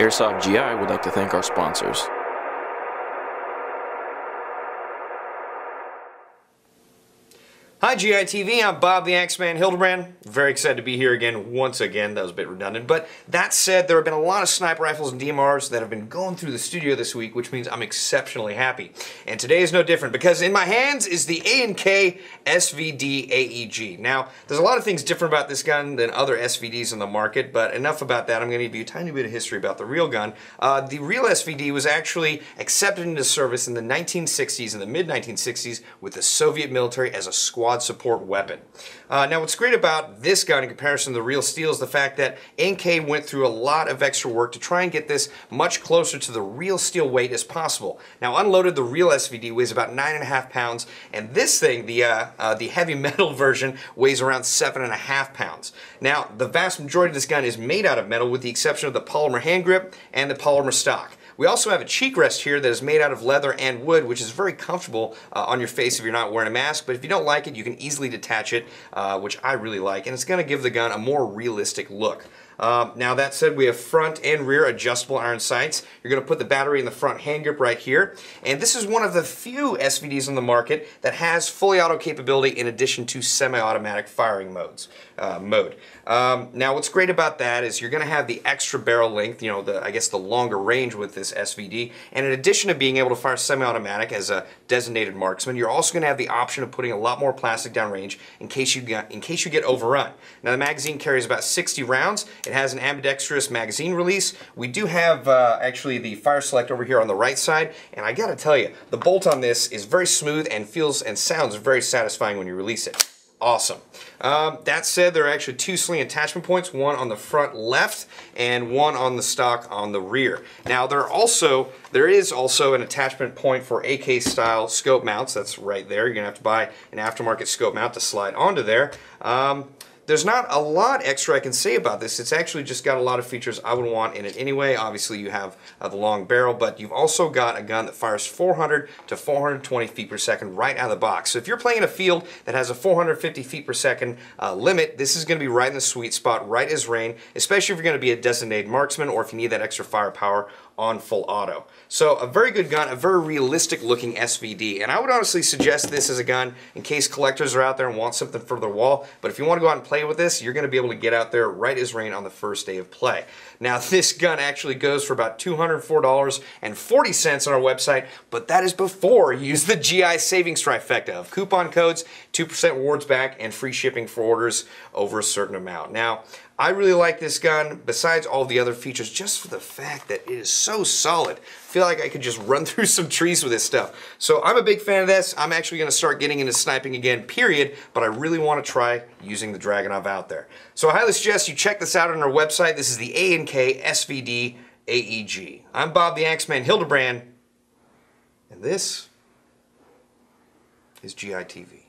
Airsoft GI would like to thank our sponsors. Hi GI TV, I'm Bob the Axeman Hildebrand. Very excited to be here again, once again. That was a bit redundant, but that said, there have been a lot of sniper rifles and DMRs that have been going through the studio this week, which means I'm exceptionally happy. And today is no different, because in my hands is the A&K SVD A&K. Now, there's a lot of things different about this gun than other SVDs in the market, but enough about that. I'm going to give you a tiny bit of history about the real gun. The real SVD was actually accepted into service in the 1960s, in the mid-1960s, with the Soviet military as a squad support weapon. Now what's great about this gun in comparison to the real steel is the fact that A&K went through a lot of extra work to try and get this much closer to the real steel weight as possible. Now unloaded, the real SVD weighs about 9.5 pounds, and this thing, the heavy metal version, weighs around 7.5 pounds. Now the vast majority of this gun is made out of metal with the exception of the polymer hand grip and the polymer stock. We also have a cheek rest here that is made out of leather and wood, which is very comfortable on your face if you're not wearing a mask, but if you don't like it, you can easily detach it, which I really like, and it's going to give the gun a more realistic look. Now that said, we have front and rear adjustable iron sights. You're going to put the battery in the front hand grip right here, and this is one of the few SVDs on the market that has fully auto capability in addition to semi-automatic firing mode. Now what's great about that is you're going to have the extra barrel length, you know, I guess the longer range with this SVD, and in addition to being able to fire semi-automatic as a designated marksman, you're also going to have the option of putting a lot more plastic downrange in case you get overrun. Now the magazine carries about 60 rounds. It has an ambidextrous magazine release. We do have actually the fire select over here on the right side, and I gotta tell you, the bolt on this is very smooth and feels and sounds very satisfying when you release it. Awesome. That said, there are actually two sling attachment points, one on the front left and one on the stock on the rear. Now there is also an attachment point for AK style scope mounts. That's right there. You're gonna have to buy an aftermarket scope mount to slide onto there. There's not a lot extra I can say about this. It's actually just got a lot of features I would want in it anyway. Obviously you have the long barrel, but you've also got a gun that fires 400 to 420 feet per second right out of the box. So if you're playing in a field that has a 450 feet per second limit, this is going to be right in the sweet spot, right as rain, especially if you're going to be a designated marksman or if you need that extra firepower on full auto. So a very good gun, a very realistic looking SVD, and I would honestly suggest this as a gun in case collectors are out there and want something for their wall, but if you want to go out and play with this, you're going to be able to get out there right as rain on the first day of play. Now this gun actually goes for about $204.40 on our website, but that is before you use the GI savings trifecta of coupon codes, 2% rewards back, and free shipping for orders over a certain amount. Now, I really like this gun, besides all the other features, just for the fact that it is so solid. I feel like I could just run through some trees with this stuff. So I'm a big fan of this. I'm actually going to start getting into sniping again, period, but I really want to try using the Dragunov out there. So I highly suggest you check this out on our website. This is the A&K SVD A&K. I'm Bob the Axeman Hildebrand, and this is GI TV.